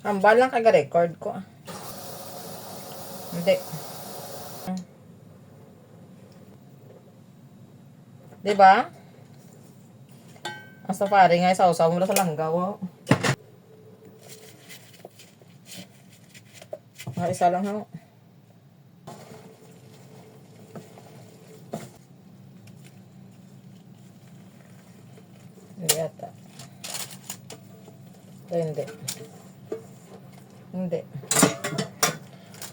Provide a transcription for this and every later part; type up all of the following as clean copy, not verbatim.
Hambal lang kaga-record ko. Hindi. Diba? Ang safari nga, isa-usaw mo na sa langgaw. Oh. Nga isa lang ha. Hindi yata. Hindi. Hindi.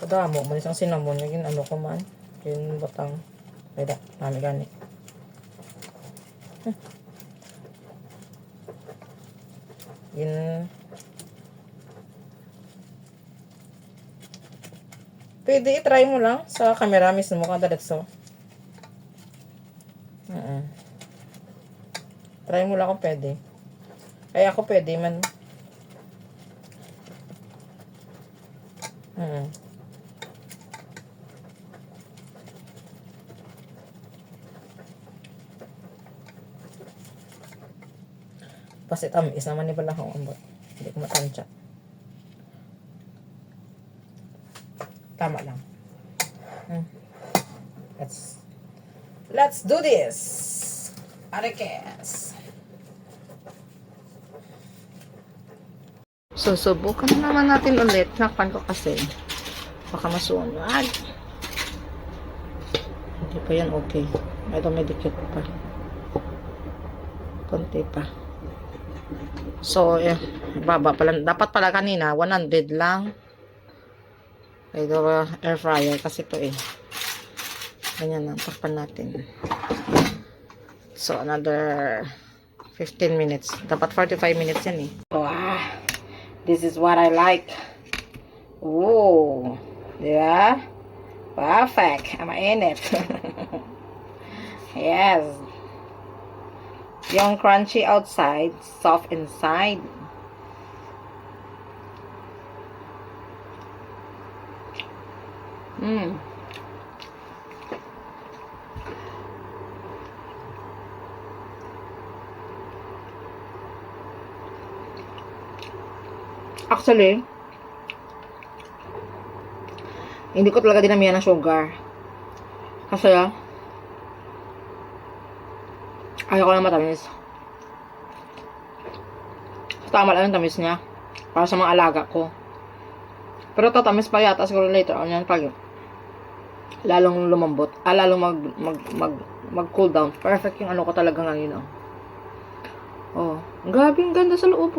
Kadamo, malis ang cinnamon. Yung ano ko man. Yung batang. Pwede, nami gani. Yun. Pwede i-try mo lang sa camera mismo ka diretso. Try mo lang kung pwede. Ay ako pwede man. Kasi tamis naman ni pala akong ambot. Hindi ko matansya. Tama lang. Let's do this. Arekes. Susubukan naman natin ulit. Nakpan ko kasi. Baka masunog. Hindi pa yan okay. Ito may dikit pa. Konti pa. So, baba pala. Dapat pala kanina, 100 lang. Ito, air fryer. Kasi ito ganyan lang. Takpan natin. So, another 15 minutes. Dapat 45 minutes yan Wow. This is what I like. Ooh. Yeah. Perfect. Mainit. Yes. Yung crunchy outside, soft inside. Actually, hindi ko talaga dinamihan ng sugar. Kasi, ayaw ko na matamis. Tama lang yung tamis niya. Para sa mga alaga ko. Pero tatamis pa yata siguro later on yan pag lalong lumambot. Lalong mag cool down. Perfect yung ano ko talaga ngayon. Oh, grabe ang ganda sa loob